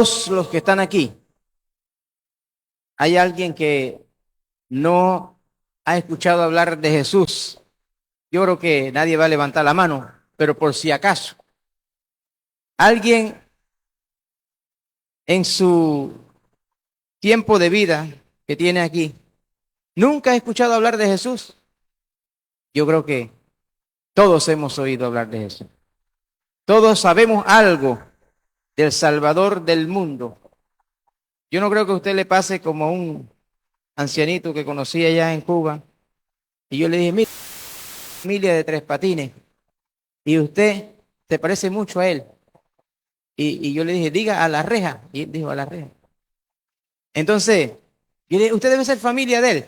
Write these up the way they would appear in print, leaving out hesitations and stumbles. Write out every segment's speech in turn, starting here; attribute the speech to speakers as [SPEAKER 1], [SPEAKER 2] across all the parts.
[SPEAKER 1] todos los que están aquí, ¿hay alguien que no ha escuchado hablar de Jesús? Yo creo que nadie va a levantar la mano, pero por si acaso, alguien en su tiempo de vida que tiene aquí, ¿nunca ha escuchado hablar de Jesús? Yo creo que todos hemos oído hablar de Jesús. Todos sabemos algo del Salvador del mundo. Yo no creo que a usted le pase como a un ancianito que conocí allá en Cuba. Y yo le dije, mira, familia de Tres Patines. Y usted se parece mucho a él. Y yo le dije, diga a la reja. Y él dijo, a la reja. Entonces, yo le dije, usted debe ser familia de él.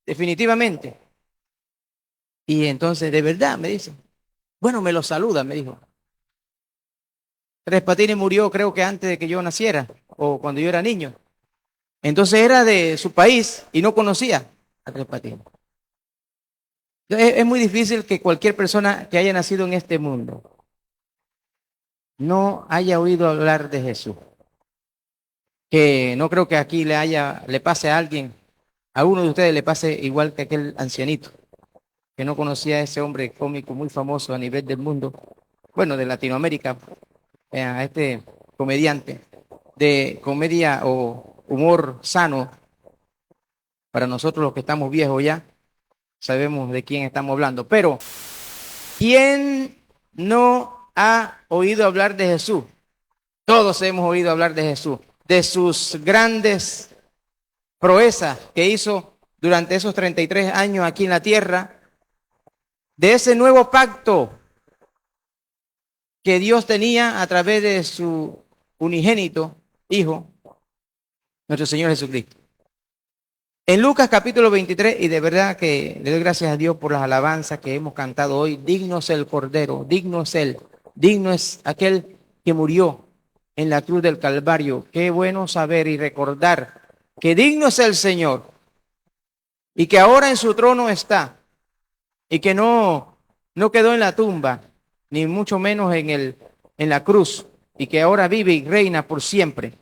[SPEAKER 1] Definitivamente. Y entonces, de verdad, me dice. Bueno, me lo saluda, me dijo. Tres Patines murió creo que antes de que yo naciera. O cuando yo era niño. Entonces era de su país y no conocía a Tres Patines. Es muy difícil que cualquier persona que haya nacido en este mundo no haya oído hablar de Jesús. Que no creo que aquí le pase a alguien, a uno de ustedes le pase igual que aquel ancianito, que no conocía a ese hombre cómico muy famoso a nivel del mundo, bueno, de Latinoamérica, a este comediante de comedia o humor sano. Para nosotros los que estamos viejos ya, sabemos de quién estamos hablando. Pero, ¿quién no ha oído hablar de Jesús? Todos hemos oído hablar de Jesús, de sus grandes proezas que hizo durante esos 33 años aquí en la tierra, de ese nuevo pacto que Dios tenía a través de su unigénito Hijo, nuestro Señor Jesucristo. En Lucas capítulo 23, y de verdad que le doy gracias a Dios por las alabanzas que hemos cantado hoy, digno es el Cordero, digno es Él, digno es aquel que murió en la cruz del Calvario. Qué bueno saber y recordar que digno es el Señor y que ahora en su trono está y que no quedó en la tumba, ni mucho menos en la cruz, y que ahora vive y reina por siempre.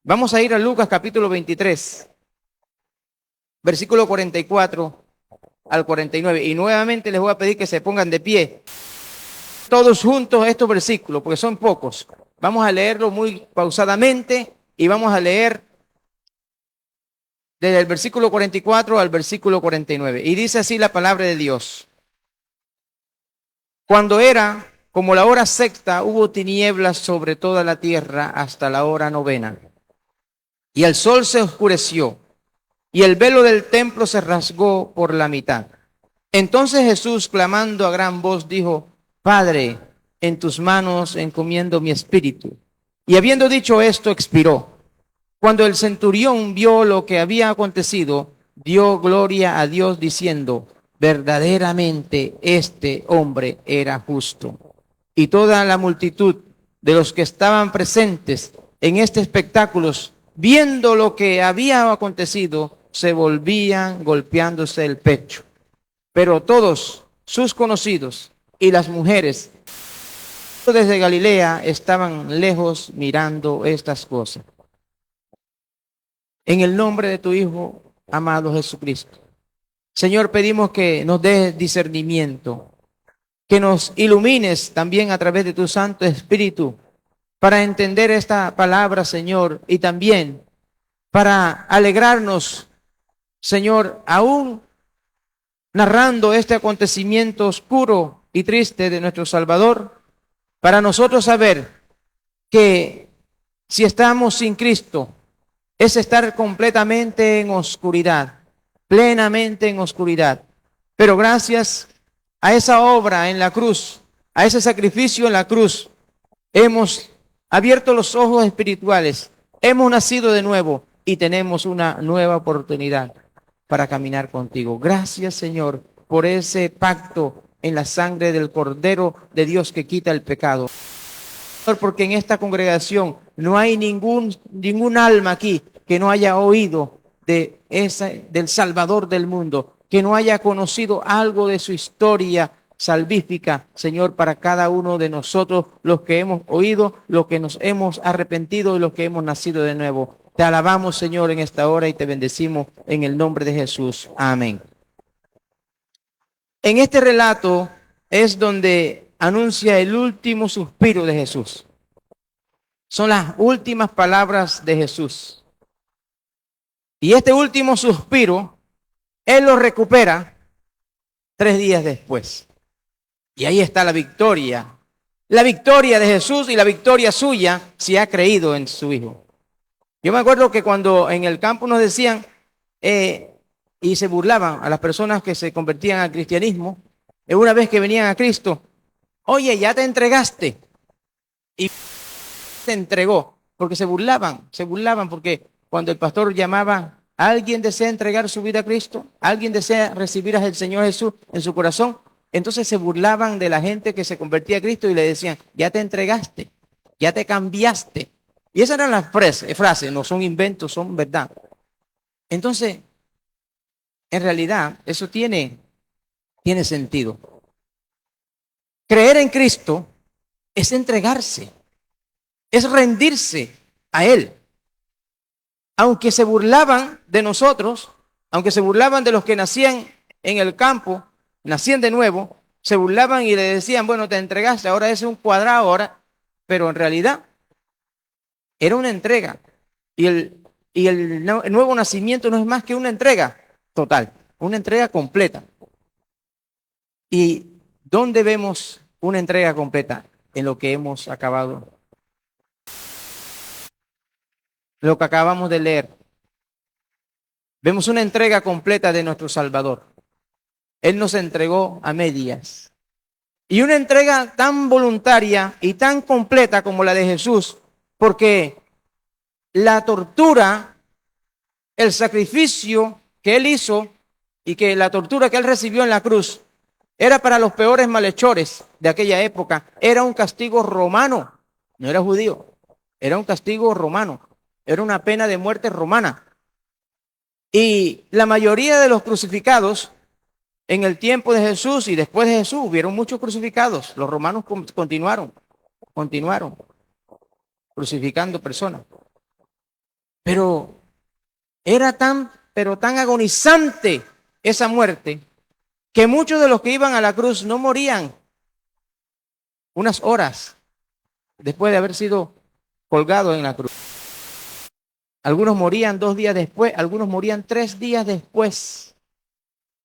[SPEAKER 1] Vamos a ir a Lucas capítulo 23. Versículo 44 al 49. Y nuevamente les voy a pedir que se pongan de pie. Todos juntos estos versículos, porque son pocos. Vamos a leerlo muy pausadamente y vamos a leer desde el versículo 44 al versículo 49. Y dice así la palabra de Dios. Cuando era como la hora sexta, hubo tinieblas sobre toda la tierra hasta la hora novena. Y el sol se oscureció. Y el velo del templo se rasgó por la mitad. Entonces Jesús, clamando a gran voz, dijo, Padre, en tus manos encomiendo mi espíritu. Y habiendo dicho esto, expiró. Cuando el centurión vio lo que había acontecido, dio gloria a Dios diciendo, verdaderamente este hombre era justo. Y toda la multitud de los que estaban presentes en este espectáculo, viendo lo que había acontecido, se volvían golpeándose el pecho. Pero todos sus conocidos y las mujeres desde Galilea estaban lejos mirando estas cosas. En el nombre de tu Hijo, amado Jesucristo, Señor, pedimos que nos des discernimiento, que nos ilumines también a través de tu Santo Espíritu para entender esta palabra, Señor, y también para alegrarnos, Señor, aún narrando este acontecimiento oscuro y triste de nuestro Salvador, para nosotros saber que si estamos sin Cristo, es estar completamente en oscuridad, plenamente en oscuridad. Pero gracias a esa obra en la cruz, a ese sacrificio en la cruz, hemos abierto los ojos espirituales, hemos nacido de nuevo y tenemos una nueva oportunidad para caminar contigo. Gracias, Señor, por ese pacto en la sangre del Cordero de Dios que quita el pecado. Porque en esta congregación no hay ningún alma aquí que no haya oído del Salvador del mundo, que no haya conocido algo de su historia salvífica, Señor, para cada uno de nosotros, los que hemos oído, los que nos hemos arrepentido y los que hemos nacido de nuevo. Te alabamos, Señor, en esta hora y te bendecimos en el nombre de Jesús. Amén. En este relato es donde anuncia el último suspiro de Jesús. Son las últimas palabras de Jesús. Y este último suspiro, Él lo recupera 3 días después. Y ahí está la victoria. La victoria de Jesús y la victoria suya si ha creído en su Hijo. Yo me acuerdo que cuando en el campo nos decían y se burlaban a las personas que se convertían al cristianismo, una vez que venían a Cristo, oye, ya te entregaste. Y se entregó, porque se burlaban porque cuando el pastor llamaba, ¿alguien desea entregar su vida a Cristo? ¿Alguien desea recibir al Señor Jesús en su corazón? Entonces se burlaban de la gente que se convertía a Cristo y le decían, ya te entregaste, ya te cambiaste. Y esas eran las frases, no son inventos, son verdad. Entonces, en realidad, eso tiene sentido. Creer en Cristo es entregarse, es rendirse a Él. Aunque se burlaban de nosotros, aunque se burlaban de los que nacían en el campo, nacían de nuevo, se burlaban y le decían, bueno, te entregaste, ahora es un cuadrado, ahora, pero en realidad era una entrega. Y el nuevo nacimiento no es más que una entrega total, una entrega completa. ¿Y dónde vemos una entrega completa? En lo que hemos acabado, lo que acabamos de leer. Vemos una entrega completa de nuestro Salvador. Él nos entregó a medias. Y una entrega tan voluntaria y tan completa como la de Jesús, porque la tortura, el sacrificio que Él hizo y que la tortura que Él recibió en la cruz era para los peores malhechores de aquella época. Era un castigo romano, no era judío, era un castigo romano, era una pena de muerte romana. Y la mayoría de los crucificados en el tiempo de Jesús y después de Jesús hubieron muchos crucificados. Los romanos continuaron crucificando personas. Pero era tan agonizante esa muerte que muchos de los que iban a la cruz no morían unas horas después de haber sido colgados en la cruz. Algunos morían 2 días después, algunos morían 3 días después.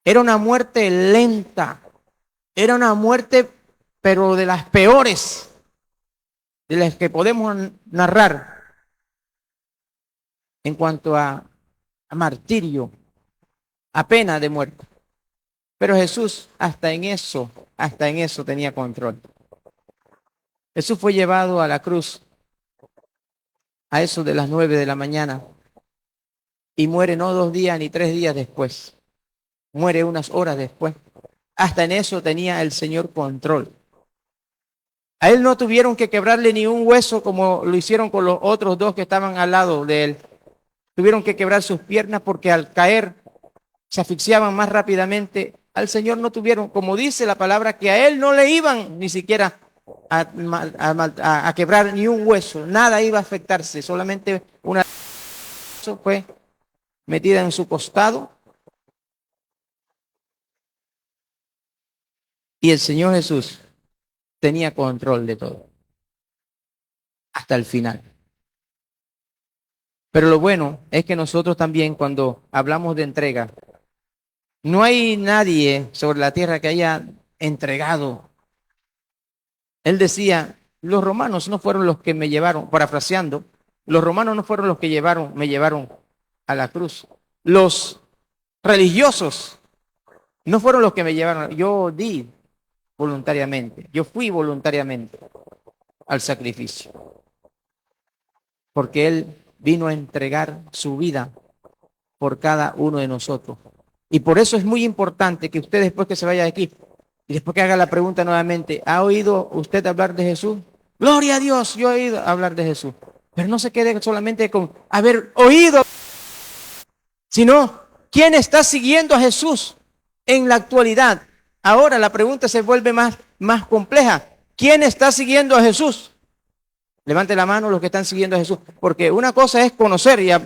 [SPEAKER 1] Era una muerte lenta, era una muerte, pero de las peores, de las que podemos narrar en cuanto a martirio, a pena de muerte. Pero Jesús hasta en eso tenía control. Jesús fue llevado a la cruz a eso de las 9 de la mañana y muere no 2 días ni 3 días después. Muere unas horas después. Hasta en eso tenía el Señor control. A Él no tuvieron que quebrarle ni un hueso como lo hicieron con los otros 2 que estaban al lado de Él. Tuvieron que quebrar sus piernas porque al caer se asfixiaban más rápidamente. Al Señor no tuvieron, como dice la palabra, que a Él no le iban ni siquiera a quebrar ni un hueso. Nada iba a afectarse. Solamente una fue metida en su costado. Y el Señor Jesús tenía control de todo. Hasta el final. Pero lo bueno es que nosotros también cuando hablamos de entrega, no hay nadie sobre la tierra que haya entregado. Él decía, los romanos no fueron los que me llevaron, parafraseando, los romanos no fueron los que me llevaron a la cruz. Los religiosos no fueron los que me llevaron. Yo di voluntariamente, yo fui voluntariamente al sacrificio. Porque Él vino a entregar su vida por cada uno de nosotros. Y por eso es muy importante que usted después que se vaya de aquí y después que haga la pregunta nuevamente, ¿ha oído usted hablar de Jesús? Gloria a Dios, yo he oído hablar de Jesús. Pero no se quede solamente con haber oído, sino ¿quién está siguiendo a Jesús en la actualidad? ahora la pregunta se vuelve más compleja. ¿Quién está siguiendo a Jesús? Levante la mano los que están siguiendo a Jesús, porque una cosa es conocer, ya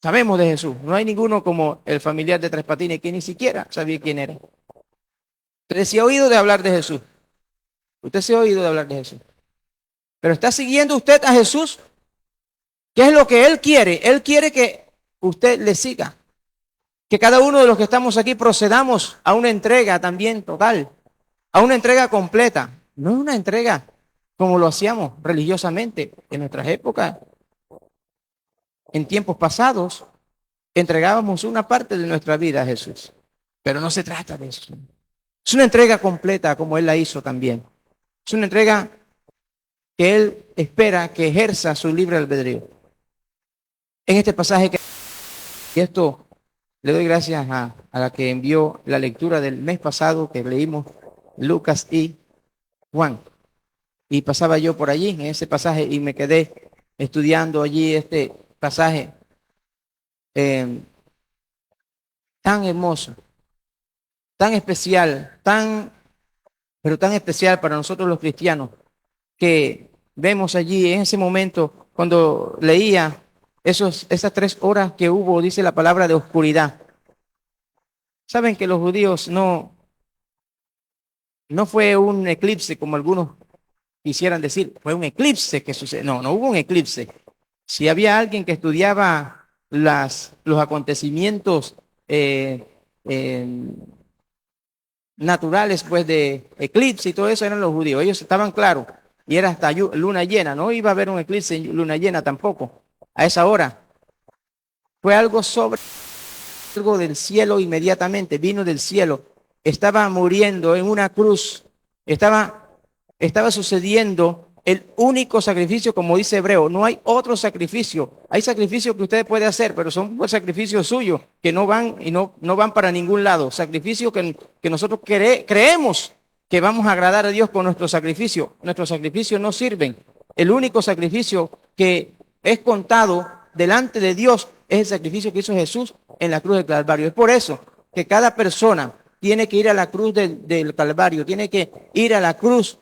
[SPEAKER 1] sabemos de Jesús. No hay ninguno como el familiar de Tres Patines que ni siquiera sabía quién era. Usted se ha oído de hablar de Jesús. Usted se ha oído de hablar de Jesús. Pero ¿está siguiendo usted a Jesús? ¿Qué es lo que Él quiere? Él quiere que usted le siga. Que cada uno de los que estamos aquí procedamos a una entrega también total, a una entrega completa. No es una entrega como lo hacíamos religiosamente en nuestras épocas. En tiempos pasados, entregábamos una parte de nuestra vida a Jesús. Pero no se trata de eso. Es una entrega completa como Él la hizo también. Es una entrega que Él espera que ejerza su libre albedrío. En este pasaje y esto le doy gracias a la que envió la lectura del mes pasado que leímos Lucas y Juan. Y pasaba yo por allí en ese pasaje y me quedé estudiando allí este pasaje tan hermoso, tan especial, pero tan especial para nosotros los cristianos, que vemos allí en ese momento cuando leía esas 3 horas que hubo, dice la palabra, de oscuridad. Saben que los judíos no fue un eclipse como algunos quisieran decir, fue un eclipse que sucedió. No hubo un eclipse. Si había alguien que estudiaba los acontecimientos naturales, pues de eclipse y todo eso, eran los judíos. Ellos estaban claros. Y era hasta luna llena. No iba a haber un eclipse en luna llena tampoco. A esa hora. Fue algo del cielo inmediatamente. Vino del cielo. Estaba muriendo en una cruz. Estaba sucediendo el único sacrificio, como dice Hebreo. No hay otro sacrificio. Hay sacrificios que usted puede hacer, pero son sacrificios suyos que no van y no van para ningún lado. Sacrificios que nosotros creemos que vamos a agradar a Dios con nuestro sacrificio. Nuestros sacrificios no sirven. El único sacrificio que es contado delante de Dios es el sacrificio que hizo Jesús en la cruz del Calvario. Es por eso que cada persona tiene que ir a la cruz del Calvario, tiene que ir a la cruz,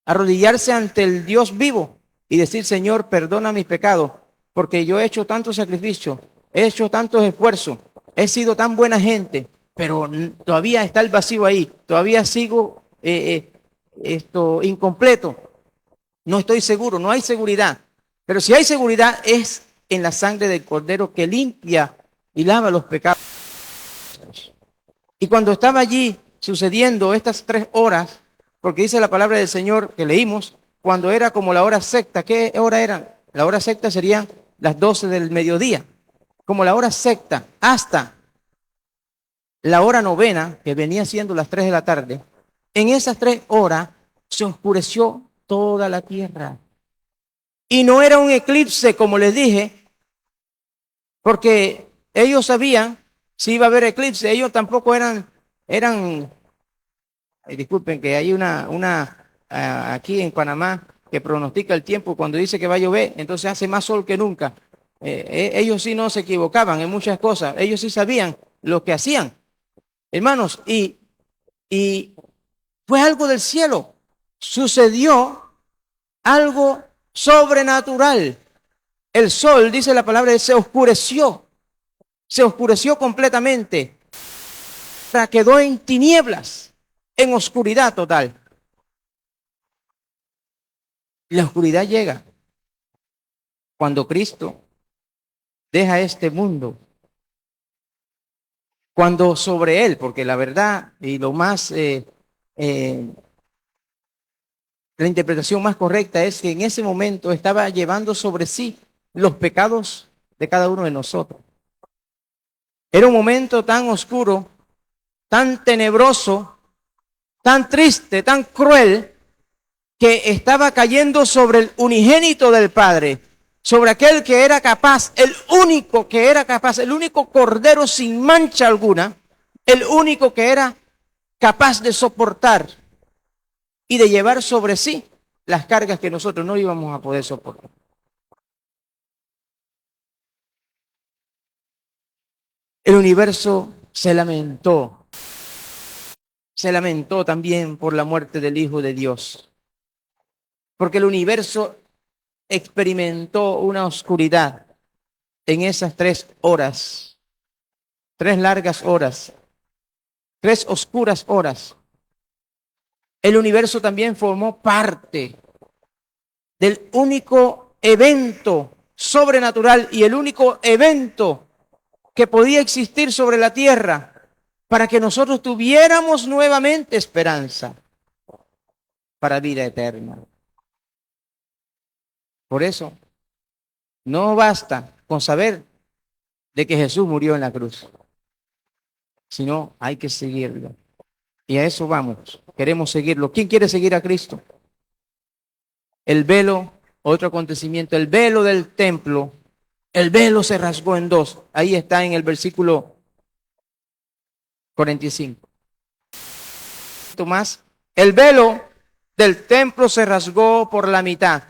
[SPEAKER 1] arrodillarse ante el Dios vivo y decir: Señor, perdona mis pecados, porque yo he hecho tanto sacrificio, he hecho tantos esfuerzos, he sido tan buena gente, pero todavía está el vacío ahí, todavía sigo incompleto, no estoy seguro, no hay seguridad. Pero si hay seguridad es en la sangre del Cordero que limpia y lava los pecados. Y cuando estaba allí sucediendo estas 3 horas, porque dice la palabra del Señor que leímos, cuando era como la hora sexta, ¿qué hora era? La hora sexta serían las 12 del mediodía, como la hora sexta, hasta la hora novena, que venía siendo las 3 de la tarde. En esas 3 horas se oscureció toda la tierra. Y no era un eclipse, como les dije, porque ellos sabían si iba a haber eclipse. Ellos tampoco eran disculpen que hay aquí en Panamá que pronostica el tiempo cuando dice que va a llover, entonces hace más sol que nunca. Ellos sí no se equivocaban en muchas cosas. Ellos sí sabían lo que hacían, hermanos, y fue algo del cielo. Sucedió algo sobrenatural. El sol, dice la palabra, se oscureció completamente. Quedó en tinieblas, en oscuridad total. La oscuridad llega cuando Cristo deja este mundo. Cuando sobre él, porque la verdad y lo más, la interpretación más correcta es que en ese momento estaba llevando sobre sí los pecados de cada uno de nosotros. Era un momento tan oscuro, tan tenebroso, tan triste, tan cruel, que estaba cayendo sobre el unigénito del Padre, sobre aquel que era capaz, el único que era capaz, el único cordero sin mancha alguna, el único que era capaz de soportar y de llevar sobre sí las cargas que nosotros no íbamos a poder soportar. El universo se lamentó. se lamentó también por la muerte del Hijo de Dios, porque el universo experimentó una oscuridad en esas 3 horas, 3 largas horas, 3 oscuras horas. El universo también formó parte del único evento sobrenatural y el único evento que podía existir sobre la tierra para que nosotros tuviéramos nuevamente esperanza para vida eterna. Por eso, no basta con saber de que Jesús murió en la cruz, sino hay que seguirlo. Y a eso vamos, queremos seguirlo. ¿Quién quiere seguir a Cristo? El velo, otro acontecimiento, el velo del templo, el velo se rasgó en dos. Ahí está en el versículo 45. Más, el velo del templo se rasgó por la mitad.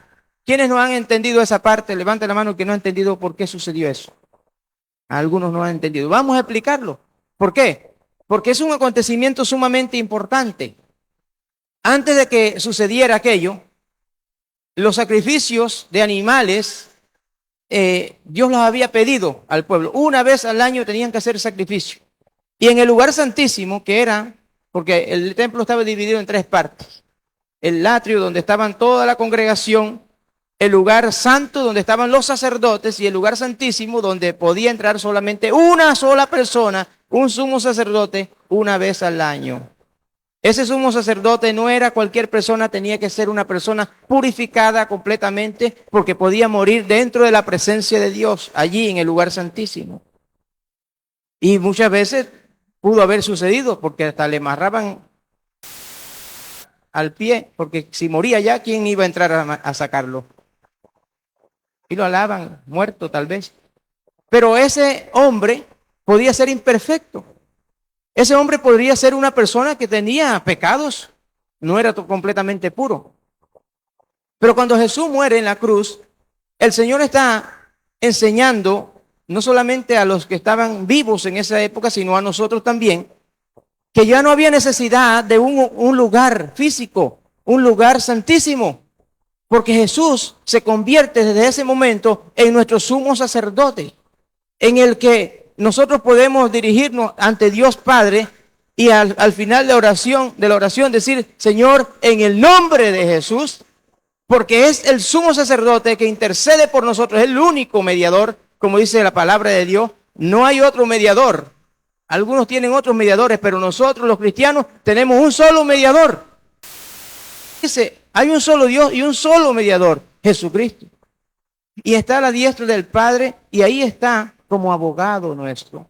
[SPEAKER 1] ¿Quiénes no han entendido esa parte? Levante la mano que no ha entendido por qué sucedió eso. Algunos no han entendido. Vamos a explicarlo. ¿Por qué? Porque es un acontecimiento sumamente importante. Antes de que sucediera aquello, los sacrificios de animales, Dios los había pedido al pueblo. Una vez al año tenían que hacer sacrificio. Y en el lugar santísimo, que era, porque el templo estaba dividido en 3 partes. El atrio donde estaban toda la congregación, el lugar santo donde estaban los sacerdotes y el lugar santísimo donde podía entrar solamente una sola persona, un sumo sacerdote, una vez al año. Ese sumo sacerdote no era cualquier persona, tenía que ser una persona purificada completamente porque podía morir dentro de la presencia de Dios, allí en el lugar santísimo. Y muchas veces pudo haber sucedido porque hasta le amarraban al pie, porque si moría ya, ¿quién iba a entrar a sacarlo? Y lo alaban, muerto tal vez. Pero ese hombre podía ser imperfecto. Ese hombre podría ser una persona que tenía pecados, no era completamente puro. Pero cuando Jesús muere en la cruz, el Señor está enseñando, no solamente a los que estaban vivos en esa época, sino a nosotros también, que ya no había necesidad de un lugar físico, un lugar santísimo, porque Jesús se convierte desde ese momento en nuestro sumo sacerdote, en el que nosotros podemos dirigirnos ante Dios Padre y al final de la oración decir, Señor, en el nombre de Jesús, porque es el sumo sacerdote que intercede por nosotros, es el único mediador, como dice la palabra de Dios, no hay otro mediador. Algunos tienen otros mediadores, pero nosotros los cristianos tenemos un solo mediador. Dice, hay un solo Dios y un solo mediador, Jesucristo. Y está a la diestra del Padre y ahí está como abogado nuestro,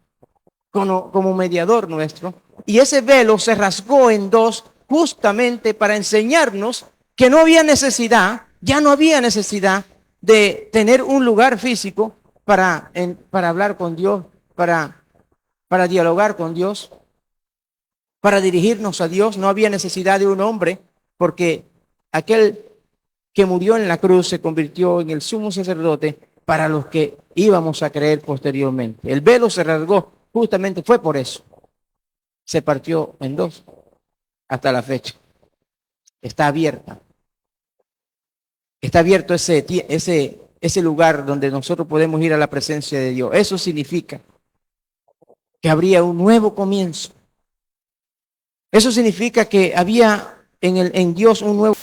[SPEAKER 1] como mediador nuestro. Y ese velo se rasgó en dos justamente para enseñarnos que no había necesidad, ya no había necesidad de tener un lugar físico para hablar con Dios, para dialogar con Dios, para dirigirnos a Dios. No había necesidad de un hombre, porque aquel que murió en la cruz se convirtió en el sumo sacerdote para los que íbamos a creer posteriormente. El velo se rasgó, justamente fue por eso. Se partió en dos hasta la fecha. Está abierta. Está abierto ese lugar donde nosotros podemos ir a la presencia de Dios. Eso significa que habría un nuevo comienzo. Eso significa que había en Dios un nuevo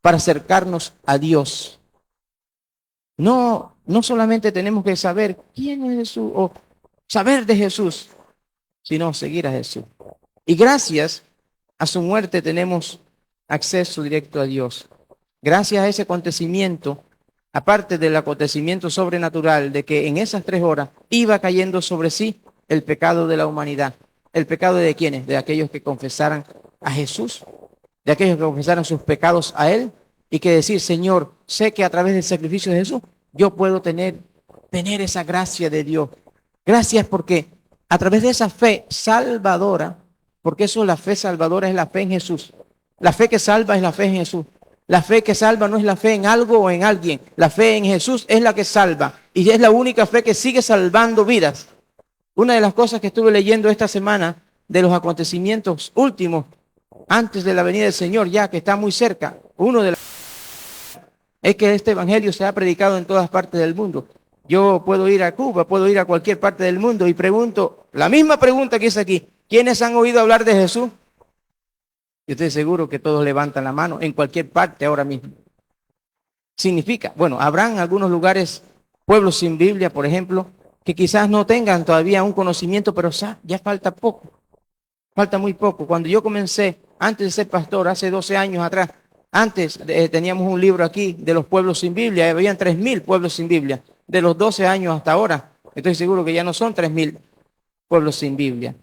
[SPEAKER 1] para acercarnos a Dios. No solamente tenemos que saber quién es Jesús o saber de Jesús, sino seguir a Jesús. Y gracias a su muerte tenemos acceso directo a Dios. Gracias a ese acontecimiento, aparte del acontecimiento sobrenatural de que en esas 3 horas iba cayendo sobre sí el pecado de la humanidad. ¿El pecado de quiénes? De aquellos que confesaran a Jesús, de aquellos que confesaran sus pecados a Él y que decir, Señor, sé que a través del sacrificio de Jesús yo puedo tener esa gracia de Dios. Gracias porque a través de esa fe salvadora, porque eso, la fe salvadora es la fe en Jesús. La fe que salva es la fe en Jesús. La fe que salva no es la fe en algo o en alguien. La fe en Jesús es la que salva y es la única fe que sigue salvando vidas. Una de las cosas que estuve leyendo esta semana de los acontecimientos últimos antes de la venida del Señor, ya que está muy cerca, es que este evangelio se ha predicado en todas partes del mundo. Yo puedo ir a Cuba, puedo ir a cualquier parte del mundo y pregunto, la misma pregunta que es aquí, ¿quiénes han oído hablar de Jesús? Yo estoy seguro que todos levantan la mano en cualquier parte ahora mismo. Significa, bueno, habrán algunos lugares, pueblos sin Biblia, por ejemplo, que quizás no tengan todavía un conocimiento, pero ya falta poco, falta muy poco. Cuando yo comencé, antes de ser pastor, hace 12 años atrás, antes teníamos un libro aquí de los pueblos sin Biblia, habían 3.000 pueblos sin Biblia, de los 12 años hasta ahora, estoy seguro que ya no son 3.000 pueblos sin Biblia.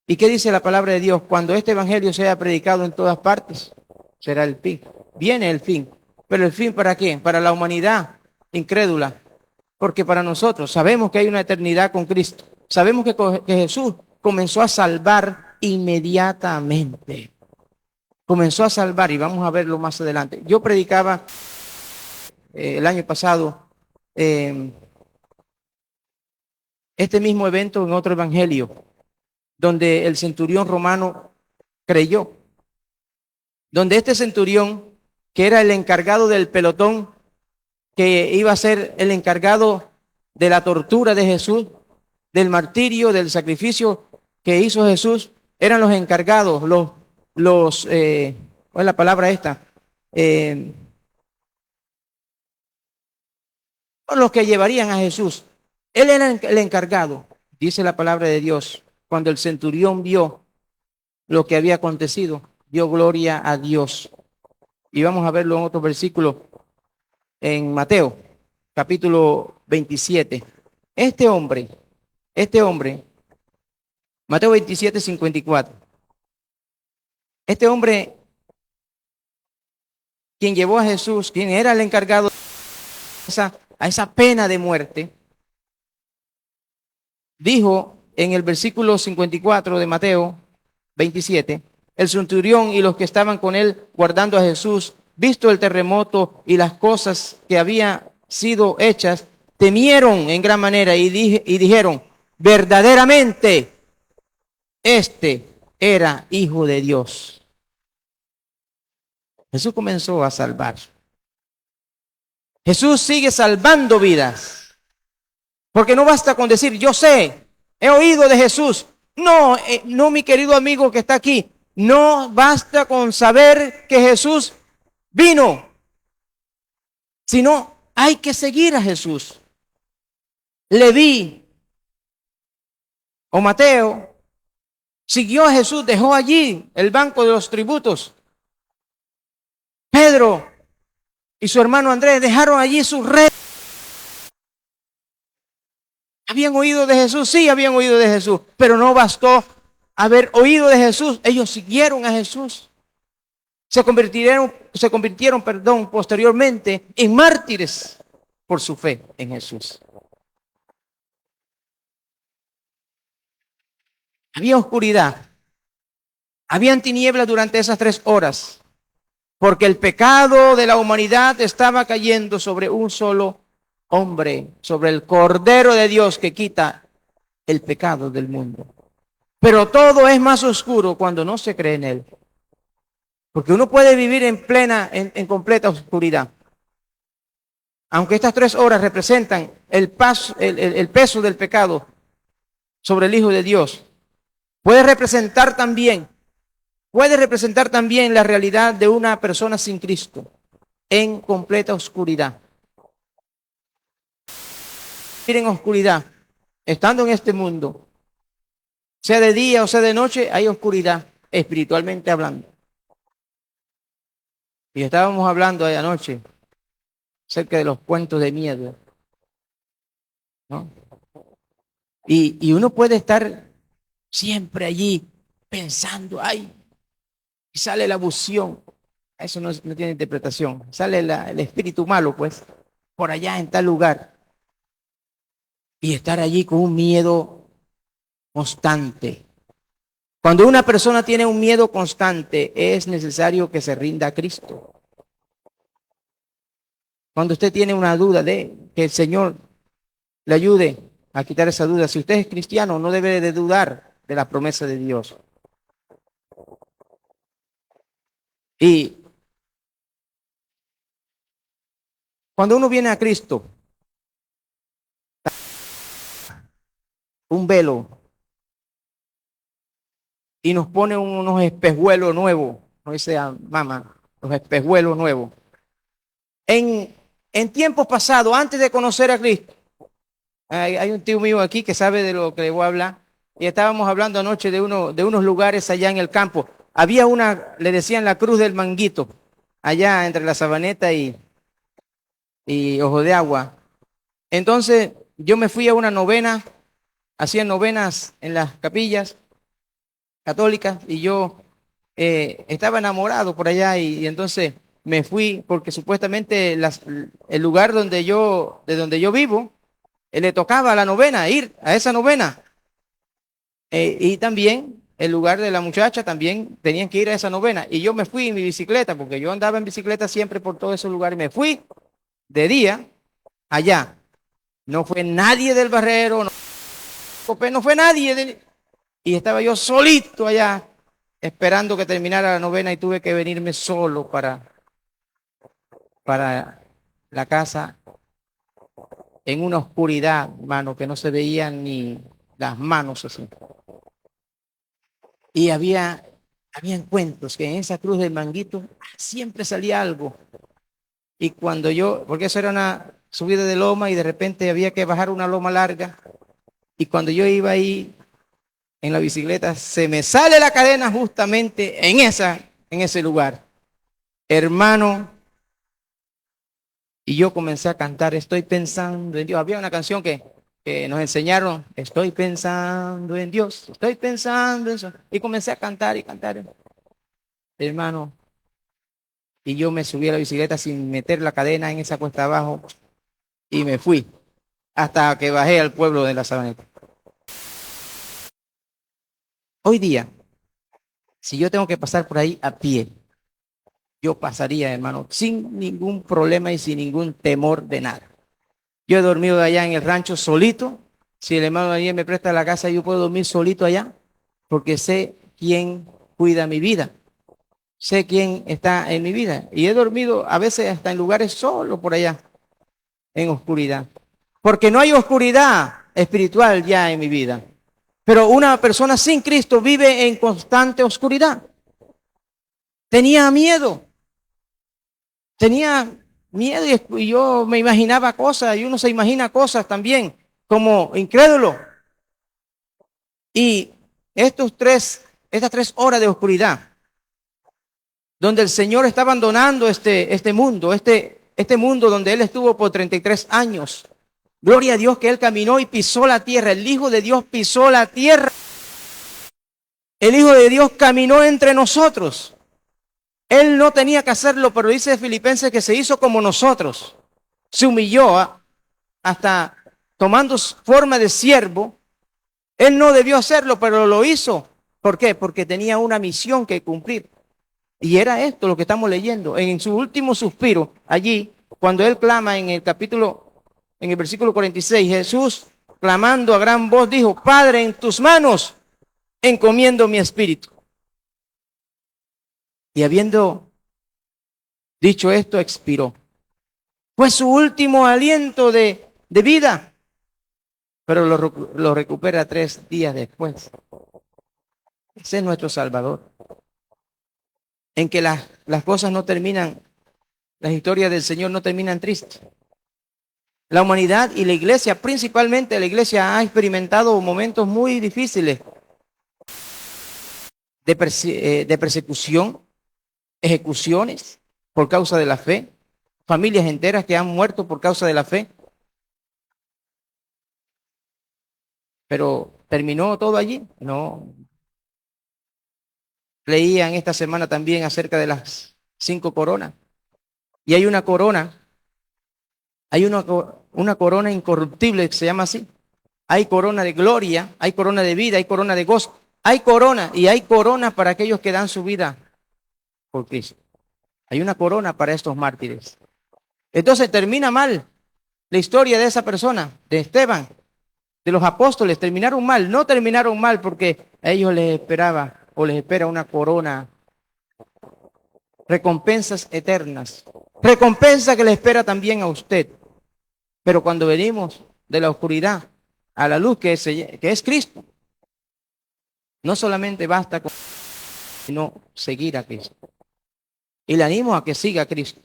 [SPEAKER 1] ¿Y qué dice la palabra de Dios? Cuando este evangelio sea predicado en todas partes, será el fin. Viene el fin. ¿Pero el fin para qué? Para la humanidad incrédula. Porque para nosotros sabemos que hay una eternidad con Cristo. Sabemos que Jesús comenzó a salvar inmediatamente. Comenzó a salvar y vamos a verlo más adelante. Yo predicaba el año pasado este mismo evento en otro evangelio, donde el centurión romano creyó, donde este centurión, que era el encargado del pelotón, que iba a ser el encargado de la tortura de Jesús, del martirio, del sacrificio que hizo Jesús, eran los encargados, ¿cuál es la palabra esta? Los que llevarían a Jesús. Él era el encargado, dice la palabra de Dios. Cuando el centurión vio lo que había acontecido, dio gloria a Dios. Y vamos a verlo en otro versículo, en Mateo, capítulo 27. Este hombre, Mateo 27, 54. Este hombre, quien llevó a Jesús, quien era el encargado a esa pena de muerte, dijo en el versículo 54 de Mateo 27, el centurión y los que estaban con él guardando a Jesús, visto el terremoto y las cosas que habían sido hechas, temieron en gran manera y dijeron, verdaderamente, este era Hijo de Dios. Jesús comenzó a salvar. Jesús sigue salvando vidas. Porque no basta con decir, yo sé, he oído de Jesús. No, no, mi querido amigo que está aquí. No basta con saber que Jesús vino, sino hay que seguir a Jesús. Leví o Mateo siguió a Jesús, dejó allí el banco de los tributos. Pedro y su hermano Andrés dejaron allí sus redes. ¿Habían oído de Jesús? Sí, habían oído de Jesús, pero no bastó haber oído de Jesús. Ellos siguieron a Jesús. Se convirtieron, posteriormente en mártires por su fe en Jesús. Había oscuridad. Habían tinieblas durante esas 3 horas, porque el pecado de la humanidad estaba cayendo sobre un solo hombre, sobre el Cordero de Dios que quita el pecado del mundo. Pero todo es más oscuro cuando no se cree en Él. Porque uno puede vivir en completa oscuridad. Aunque estas 3 horas representan el peso del pecado sobre el Hijo de Dios, puede representar también la realidad de una persona sin Cristo en completa oscuridad. Vivir en oscuridad, estando en este mundo, sea de día o sea de noche, hay oscuridad, espiritualmente hablando. Y estábamos hablando anoche acerca de los cuentos de miedo, ¿no? Y uno puede estar siempre allí pensando, ay, y sale la abusión. Eso no tiene interpretación. Sale el espíritu malo, pues, por allá en tal lugar. Y estar allí con un miedo constante. Cuando una persona tiene un miedo constante, es necesario que se rinda a Cristo. Cuando usted tiene una duda de que el Señor le ayude a quitar esa duda. Si usted es cristiano, no debe de dudar de la promesa de Dios. Y cuando uno viene a Cristo, un velo, y nos pone unos espejuelos nuevos, no dice mamá, los espejuelos nuevos. En tiempos pasados, antes de conocer a Cristo, hay un tío mío aquí que sabe de lo que le voy a hablar, y estábamos hablando anoche de unos lugares allá en el campo. Había una, le decían la Cruz del Manguito, allá entre la Sabaneta y Ojo de Agua. Entonces yo me fui a una novena, hacían novenas en las capillas católicas, y yo estaba enamorado por allá, y entonces me fui porque supuestamente el lugar de donde yo vivo, le tocaba a la novena, ir a esa novena. Y también el lugar de la muchacha también tenían que ir a esa novena. Y yo me fui en mi bicicleta, porque yo andaba en bicicleta siempre por todos esos lugares. Me fui de día allá. No fue nadie del barrero, no fue nadie. Y estaba yo solito allá, esperando que terminara la novena, y tuve que venirme solo para la casa en una oscuridad, hermano, que no se veían ni las manos así. Y habían cuentos que en esa cruz del Manguito siempre salía algo. Y cuando porque eso era una subida de loma, y de repente había que bajar una loma larga. Y cuando yo iba ahí en la bicicleta, se me sale la cadena justamente en ese lugar. Hermano, y yo comencé a cantar, estoy pensando en Dios. Había una canción que nos enseñaron, estoy pensando en Dios, estoy pensando en eso. Y comencé a cantar y cantar, hermano. Y yo me subí a la bicicleta sin meter la cadena en esa cuesta abajo, y me fui hasta que bajé al pueblo de la Sabaneta. Hoy día, si yo tengo que pasar por ahí a pie, yo pasaría, hermano, sin ningún problema y sin ningún temor de nada. Yo he dormido allá en el rancho solito. Si el hermano Daniel me presta la casa, yo puedo dormir solito allá, porque sé quién cuida mi vida. Sé quién está en mi vida. Y he dormido a veces hasta en lugares solos por allá, en oscuridad. Porque no hay oscuridad espiritual ya en mi vida. Pero una persona sin Cristo vive en constante oscuridad. Tenía miedo y yo me imaginaba cosas, y uno se imagina cosas también como incrédulo. Y estas 3 horas de oscuridad, donde el Señor está abandonando este mundo, este mundo donde Él estuvo por 33 años. Gloria a Dios que Él caminó y pisó la tierra. El Hijo de Dios pisó la tierra. El Hijo de Dios caminó entre nosotros. Él no tenía que hacerlo, pero dice Filipenses que se hizo como nosotros. Se humilló hasta tomando forma de siervo. Él no debió hacerlo, pero lo hizo. ¿Por qué? Porque tenía una misión que cumplir. Y era esto lo que estamos leyendo. En su último suspiro, allí, cuando Él clama en el versículo 46, Jesús, clamando a gran voz, dijo, Padre, en tus manos encomiendo mi espíritu. Y habiendo dicho esto, expiró. Fue su último aliento de vida, pero lo recupera 3 días después. Ese es nuestro Salvador. En que las cosas no terminan, las historias del Señor no terminan tristes. La humanidad y la iglesia, principalmente la iglesia, ha experimentado momentos muy difíciles de persecución, ejecuciones por causa de la fe, familias enteras que han muerto por causa de la fe. Pero ¿terminó todo allí? No. Leían esta semana también acerca de las 5 coronas. Y hay una corona, hay una corona incorruptible que se llama así. Hay corona de gloria, hay corona de vida, hay corona de gozo. Hay corona, y hay corona para aquellos que dan su vida por Cristo. Hay una corona para estos mártires. Entonces termina mal la historia de esa persona, de Esteban, de los apóstoles. Terminaron mal, no terminaron mal porque A ellos les esperaba o les espera una corona, recompensas eternas, recompensa que le espera también a usted. Pero cuando venimos de la oscuridad a la luz que es Cristo, no solamente basta con, sino seguir a Cristo. Y le animo a que siga a Cristo.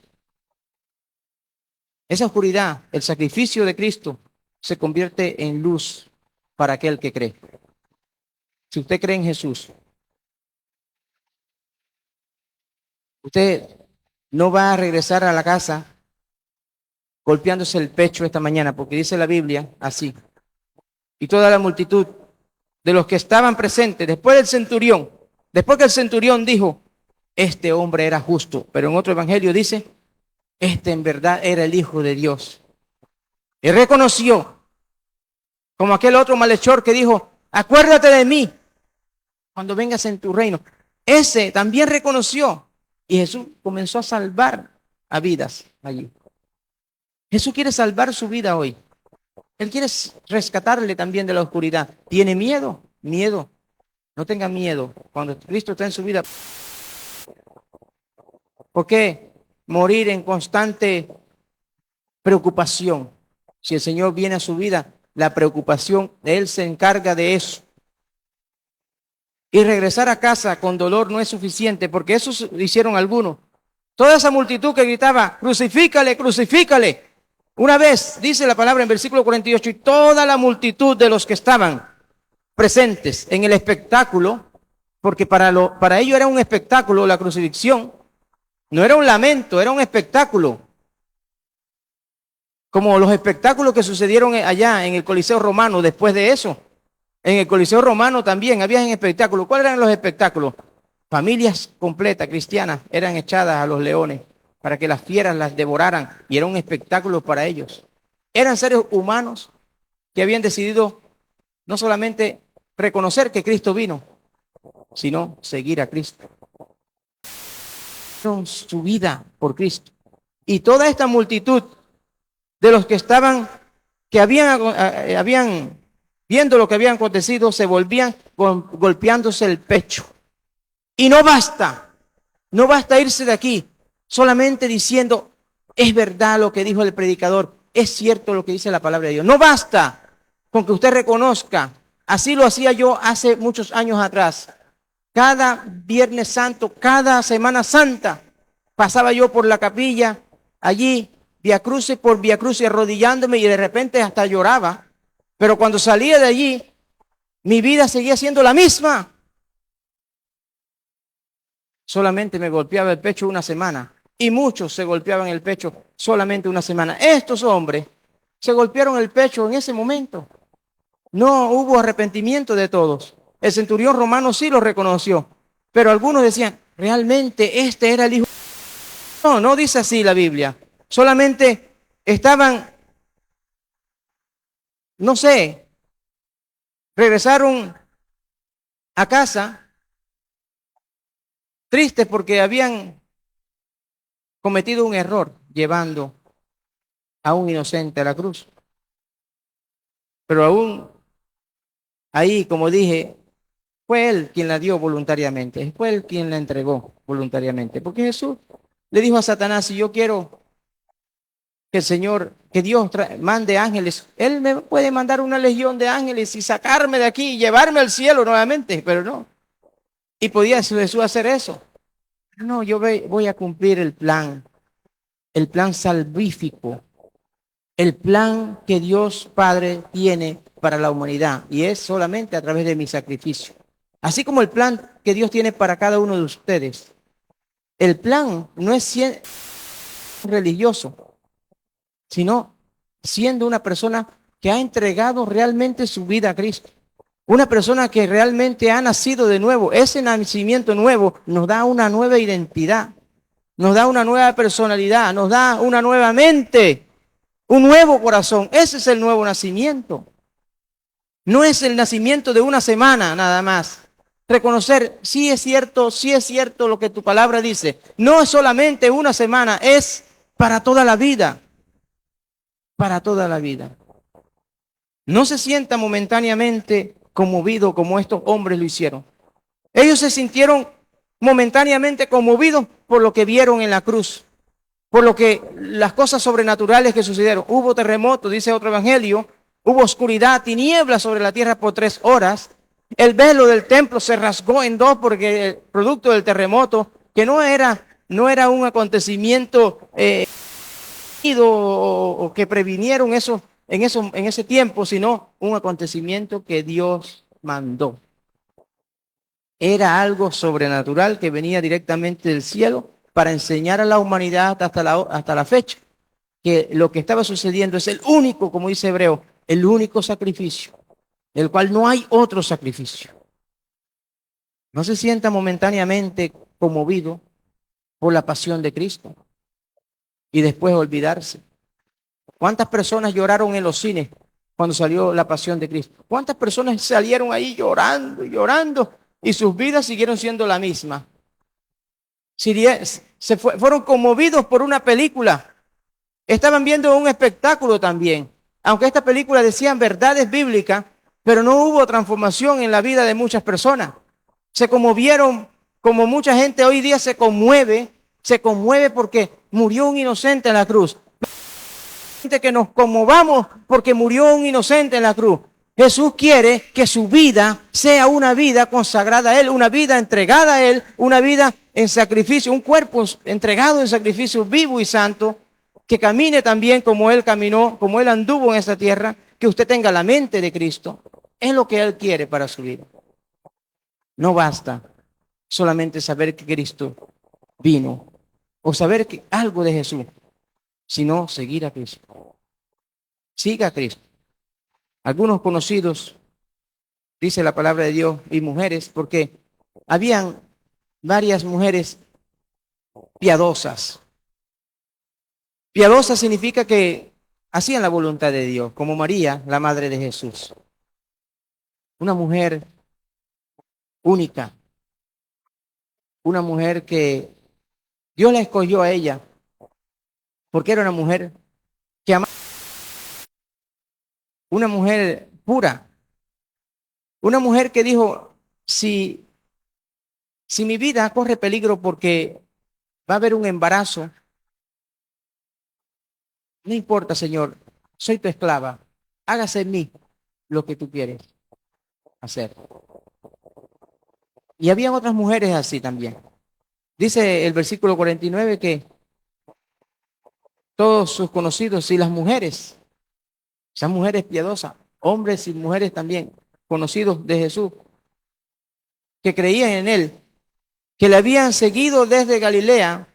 [SPEAKER 1] Esa oscuridad, el sacrificio de Cristo, se convierte en luz para aquel que cree. Si usted cree en Jesús, usted no va a regresar a la casa golpeándose el pecho esta mañana, porque dice la Biblia así. Y toda la multitud de los que estaban presentes, después del centurión, después que el centurión dijo, este hombre era justo, pero en otro evangelio dice, este en verdad era el Hijo de Dios. Y reconoció, como aquel otro malhechor que dijo, acuérdate de mí cuando vengas en tu reino. Ese también reconoció y Jesús comenzó a salvar a vidas allí. Jesús quiere salvar su vida hoy. Él quiere rescatarle también de la oscuridad. ¿Tiene miedo? Miedo. No tenga miedo. Cuando Cristo está en su vida. ¿Por qué morir en constante preocupación? Si el Señor viene a su vida, la preocupación, Él se encarga de eso. Y regresar a casa con dolor no es suficiente, porque eso hicieron algunos. Toda esa multitud que gritaba, crucifícale, crucifícale. Una vez, dice la palabra en versículo 48, y toda la multitud de los que estaban presentes en el espectáculo, porque para ellos era un espectáculo la crucifixión, no era un lamento, era un espectáculo. Como los espectáculos que sucedieron allá en el Coliseo Romano después de eso. En el Coliseo Romano también había espectáculos. ¿Cuáles eran los espectáculos? Familias completas cristianas eran echadas a los leones para que las fieras las devoraran y era un espectáculo para ellos. Eran seres humanos que habían decidido no solamente reconocer que Cristo vino, sino seguir a Cristo. Su vida por Cristo. Y toda esta multitud de los que estaban, que habían viendo lo que había acontecido, se volvían golpeándose el pecho. Y no basta irse de aquí solamente diciendo, es verdad lo que dijo el predicador, es cierto lo que dice la palabra de Dios. No basta con que usted reconozca, así lo hacía yo hace muchos años atrás. Cada Viernes Santo, cada Semana Santa, pasaba yo por la capilla, allí, Vía Crucis por Vía Crucis, arrodillándome y de repente hasta lloraba. Pero cuando salía de allí, mi vida seguía siendo la misma. Solamente me golpeaba el pecho una semana. Y muchos se golpeaban el pecho solamente una semana. Estos hombres se golpearon el pecho en ese momento. No hubo arrepentimiento de todos. El centurión romano sí lo reconoció. Pero algunos decían, realmente este era el hijo. No dice así la Biblia. Solamente estaban, no sé, regresaron a casa tristes porque habían cometido un error llevando a un inocente a la cruz. Pero aún ahí, como dije, fue Él quien la dio voluntariamente, fue Él quien la entregó voluntariamente. Porque Jesús le dijo a Satanás, si yo quiero que el Señor, que Dios mande ángeles, Él me puede mandar una legión de ángeles y sacarme de aquí y llevarme al cielo nuevamente, pero no. Y podía Jesús hacer eso. No, yo voy a cumplir el plan salvífico, el plan que Dios Padre tiene para la humanidad, y es solamente a través de mi sacrificio. Así como el plan que Dios tiene para cada uno de ustedes. El plan no es religioso, sino siendo una persona que ha entregado realmente su vida a Cristo. Una persona que realmente ha nacido de nuevo. Ese nacimiento nuevo nos da una nueva identidad, nos da una nueva personalidad, nos da una nueva mente, un nuevo corazón. Ese es el nuevo nacimiento. No es el nacimiento de una semana nada más. Reconocer, sí es cierto lo que tu palabra dice. No es solamente una semana, es para toda la vida. Para toda la vida. No se sienta momentáneamente conmovido como estos hombres lo hicieron. Ellos se sintieron momentáneamente conmovidos por lo que vieron en la cruz, por lo que las cosas sobrenaturales que sucedieron. Hubo terremoto, dice otro evangelio, hubo oscuridad, tinieblas sobre la tierra por 3 horas. El velo del templo se rasgó en dos porque el producto del terremoto, que no era un acontecimiento o que previnieron eso en ese tiempo, sino un acontecimiento que Dios mandó. Era algo sobrenatural que venía directamente del cielo para enseñar a la humanidad hasta la fecha que lo que estaba sucediendo es el único, como dice Hebreo, el único sacrificio, del cual no hay otro sacrificio. No se sienta momentáneamente conmovido por la pasión de Cristo y después olvidarse. ¿Cuántas personas lloraron en los cines cuando salió la pasión de Cristo? ¿Cuántas personas salieron ahí llorando y llorando y sus vidas siguieron siendo la misma? Fueron conmovidos por una película. Estaban viendo un espectáculo también. Aunque esta película decían verdades bíblicas, pero no hubo transformación en la vida de muchas personas. Se conmovieron como mucha gente hoy día se conmueve porque murió un inocente en la cruz. Que nos conmovamos porque murió un inocente en la cruz. Jesús quiere que su vida sea una vida consagrada a Él, una vida entregada a Él, una vida en sacrificio, un cuerpo entregado en sacrificio vivo y santo, que camine también como Él caminó, como Él anduvo en esta tierra, que usted tenga la mente de Cristo. Es lo que Él quiere para su vida. No basta solamente saber que Cristo vino o saber que algo de Jesús, sino seguir a Cristo. Siga a Cristo. Algunos conocidos, dice la palabra de Dios, y mujeres, porque habían varias mujeres piadosas. Piadosa significa que hacían la voluntad de Dios, como María, la madre de Jesús. Una mujer única, una mujer que Dios la escogió a ella, porque era una mujer que amaba, una mujer pura, una mujer que dijo, si mi vida corre peligro porque va a haber un embarazo, no importa, Señor, soy tu esclava, hágase en mí lo que tú quieres hacer. Y había otras mujeres así también. Dice el versículo 49 que todos sus conocidos y las mujeres, esas mujeres piadosas, hombres y mujeres también, conocidos de Jesús, que creían en Él, que le habían seguido desde Galilea,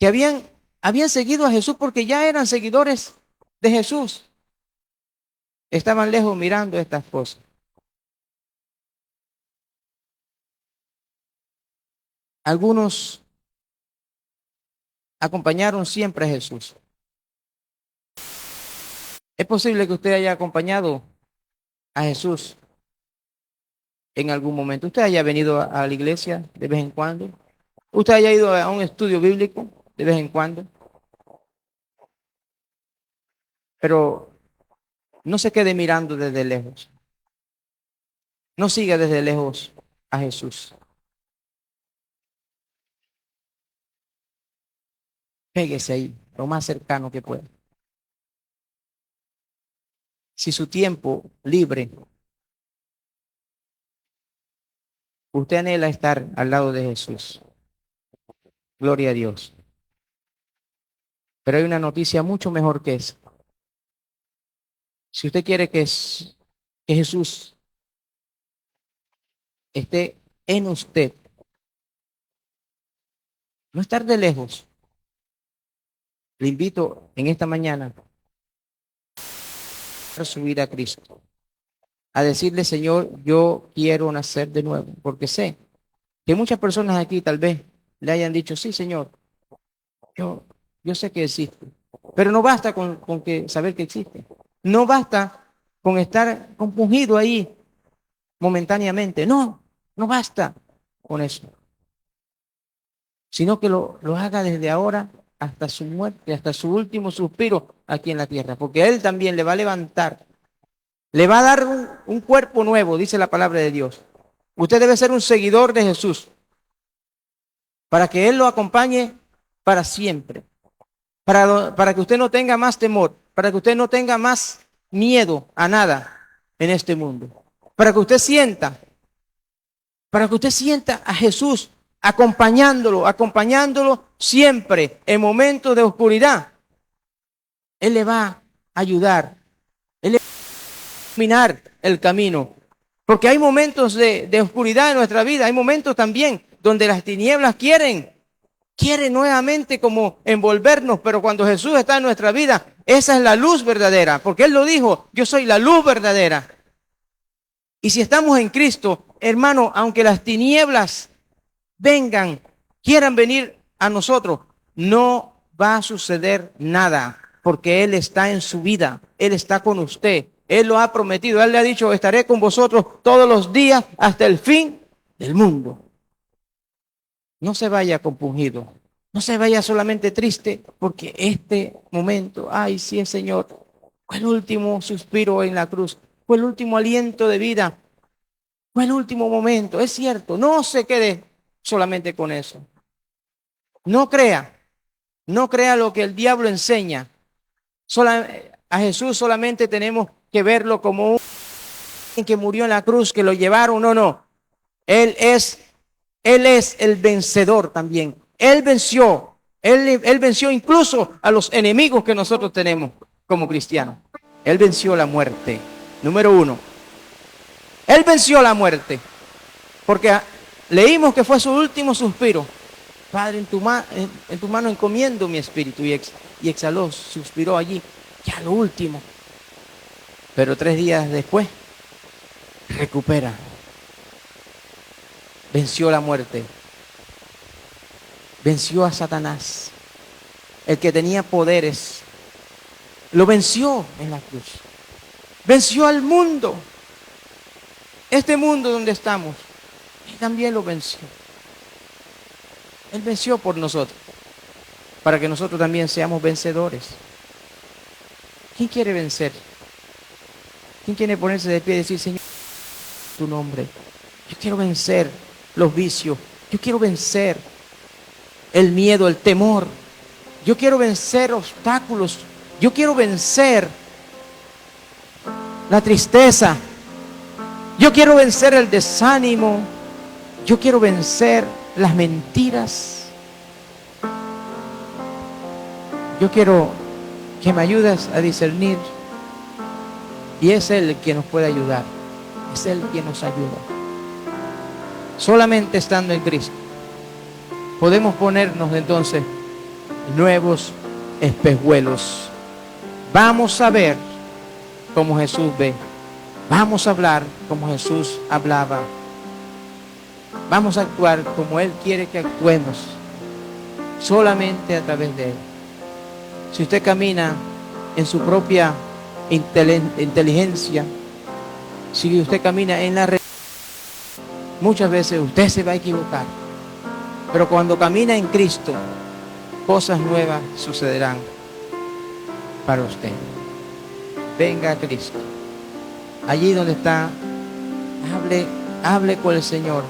[SPEAKER 1] que habían seguido a Jesús porque ya eran seguidores de Jesús. Estaban lejos mirando estas cosas. Algunos acompañaron siempre a Jesús. Es posible que usted haya acompañado a Jesús en algún momento. Usted haya venido a la iglesia de vez en cuando. Usted haya ido a un estudio bíblico de vez en cuando. Pero no se quede mirando desde lejos. No siga desde lejos a Jesús. Péguese ahí, lo más cercano que pueda. Si su tiempo libre, usted anhela estar al lado de Jesús. Gloria a Dios. Pero hay una noticia mucho mejor que esa. Si usted quiere que Jesús esté en usted, no estar de lejos, le invito en esta mañana a subir a Cristo, a decirle, Señor, yo quiero nacer de nuevo, porque sé que muchas personas aquí tal vez le hayan dicho, sí, Señor, yo sé que existe, pero no basta con que saber que existe, no basta con estar compungido ahí momentáneamente, no basta con eso, sino que lo haga desde ahora hasta su muerte, hasta su último suspiro aquí en la tierra, porque Él también le va a levantar Le va a dar un cuerpo nuevo, dice la palabra de Dios. Usted debe ser un seguidor de Jesús para que Él lo acompañe para siempre. Para que usted no tenga más temor, para que usted no tenga más miedo a nada en este mundo. Para que usted sienta a Jesús acompañándolo siempre en momentos de oscuridad. Él le va a ayudar, Él le va a iluminar el camino. Porque hay momentos de oscuridad en nuestra vida, hay momentos también donde las tinieblas quieren nuevamente como envolvernos, pero cuando Jesús está en nuestra vida, esa es la luz verdadera, porque Él lo dijo, yo soy la luz verdadera. Y si estamos en Cristo, hermano, aunque las tinieblas quieran venir a nosotros, no va a suceder nada, porque Él está en su vida, Él está con usted, Él lo ha prometido, Él le ha dicho, estaré con vosotros todos los días hasta el fin del mundo. No se vaya compungido, no se vaya solamente triste, porque este momento, ay, sí, el Señor, fue el último suspiro en la cruz, fue el último aliento de vida, fue el último momento, es cierto, no se quede solamente con eso. No crea lo que el diablo enseña. A Jesús solamente tenemos que verlo como un que murió en la cruz, que lo llevaron, no. Él es el vencedor también. Él venció incluso a los enemigos que nosotros tenemos como cristianos. Él venció la muerte. Número 1. Él venció la muerte. Porque leímos que fue su último suspiro. Padre, en tu mano encomiendo mi espíritu. Y exhaló, suspiró allí. Ya lo último. Pero 3 días después, recupera. Venció la muerte. Venció a Satanás. El que tenía poderes. Lo venció en la cruz. Venció al mundo. Este mundo donde estamos. Y también lo venció. Él venció por nosotros. Para que nosotros también seamos vencedores. ¿Quién quiere vencer? ¿Quién quiere ponerse de pie y decir, Señor, tu nombre? Yo quiero vencer los vicios. Yo quiero vencer el miedo, el temor. Yo quiero vencer obstáculos. Yo quiero vencer la tristeza. Yo quiero vencer el desánimo. Yo quiero vencer las mentiras. Yo quiero que me ayudes a discernir. Y es Él quien nos puede ayudar. Es Él quien nos ayuda. Solamente estando en Cristo podemos ponernos entonces nuevos espejuelos. Vamos a ver como Jesús ve. Vamos a hablar como Jesús hablaba. Vamos a actuar como Él quiere que actuemos. Solamente a través de Él. Si usted camina en su propia inteligencia, si usted camina en la red, muchas veces usted se va a equivocar. Pero cuando camina en Cristo, cosas nuevas sucederán para usted. Venga a Cristo. Allí donde está, hable con el Señor.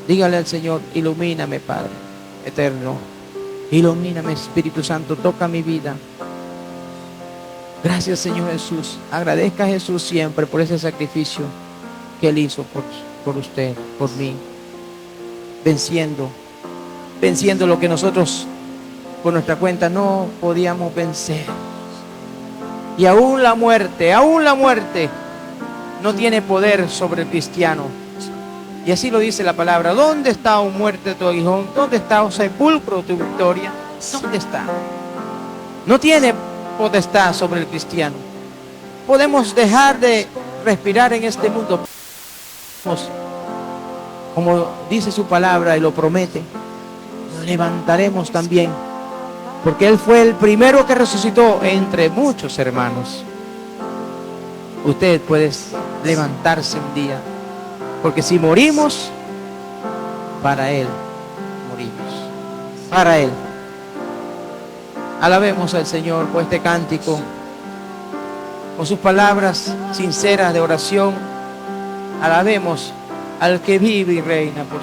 [SPEAKER 1] Dígale al Señor, ilumíname, Padre eterno. Ilumíname, Espíritu Santo, toca mi vida. Gracias, Señor Jesús. Agradezca a Jesús siempre por ese sacrificio que Él hizo por usted, por mí. Venciendo lo que nosotros por nuestra cuenta no podíamos vencer. Y aún la muerte no tiene poder sobre el cristiano. Y así lo dice la palabra. ¿Dónde está, oh muerte, tu aguijón? ¿Dónde está, oh sepulcro, tu victoria? ¿Dónde está? No tiene potestad sobre el cristiano. Podemos dejar de respirar en este mundo. Como dice su palabra y lo promete, levantaremos también. Porque Él fue el primero que resucitó entre muchos hermanos. Usted puede levantarse un día. Porque si morimos, para Él morimos. Para Él. Alabemos al Señor por este cántico. con sus palabras sinceras de oración, alabemos al que vive y reina por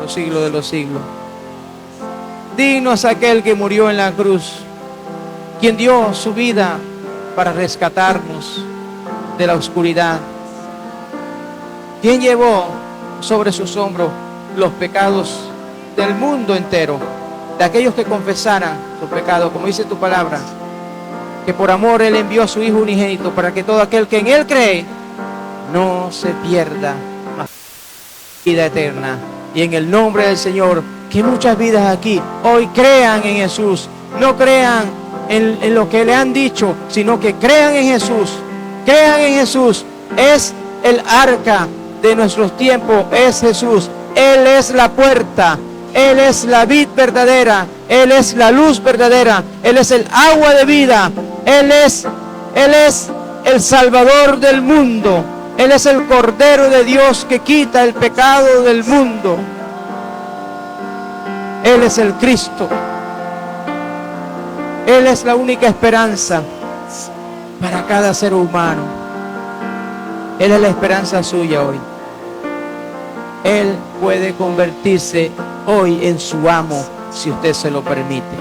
[SPEAKER 1] los siglos de los siglos. Digno es aquel que murió en la cruz, quien dio su vida para rescatarnos de la oscuridad, quien llevó sobre sus hombros los pecados del mundo entero, de aquellos que confesaran sus pecados, como dice tu palabra, que por amor Él envió a su Hijo unigénito para que todo aquel que en Él cree no se pierda, mas vida eterna. Y en el nombre del Señor, que muchas vidas aquí hoy crean en Jesús, no crean en lo que le han dicho, sino que crean en Jesús. Crean en Jesús. Es el arca de nuestros tiempos, es Jesús. Él es la puerta, Él es la vid verdadera, Él es la luz verdadera, Él es el agua de vida, Él es el Salvador del mundo, Él es el Cordero de Dios que quita el pecado del mundo. Él es el Cristo. Él es la única esperanza para cada ser humano. Él es la esperanza suya hoy. Él puede convertirse hoy en su amo si usted se lo permite.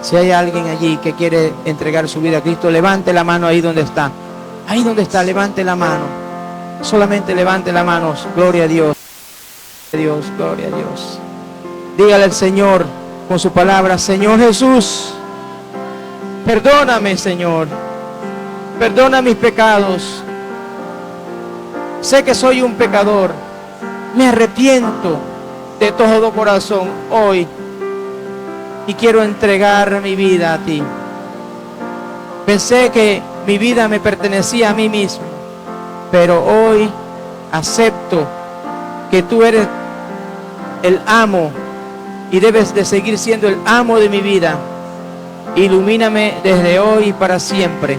[SPEAKER 1] Si hay alguien allí que quiere entregar su vida a Cristo, levante la mano ahí donde está. Ahí donde está, levante la mano. Solamente levante la mano. Gloria a Dios. Dios, gloria a Dios. Dígale al Señor con su palabra: Señor Jesús, perdóname, Señor. Perdona mis pecados. Sé que soy un pecador. Me arrepiento de todo corazón hoy y quiero entregar mi vida a ti. Pensé que mi vida me pertenecía a mí mismo, pero hoy acepto que tú eres el amo y debes de seguir siendo el amo de mi vida. Ilumíname desde hoy y para siempre.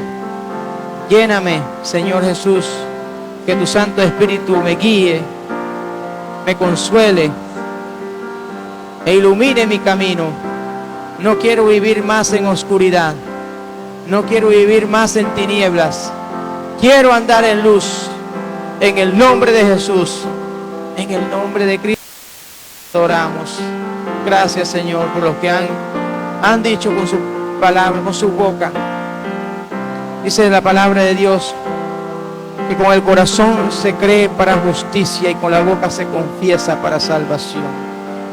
[SPEAKER 1] Lléname, Señor Jesús, que tu Santo Espíritu me guíe, me consuele e ilumine mi camino. No quiero vivir más en oscuridad, no quiero vivir más en tinieblas, quiero andar en luz. En el nombre de Jesús, en el nombre de Cristo, oramos. Gracias, Señor, por los que han dicho con su palabra, con su boca. Dice la palabra de Dios que con el corazón se cree para justicia y con la boca se confiesa para salvación.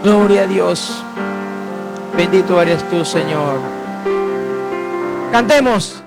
[SPEAKER 1] Gloria a Dios. Bendito eres tú, Señor. Cantemos.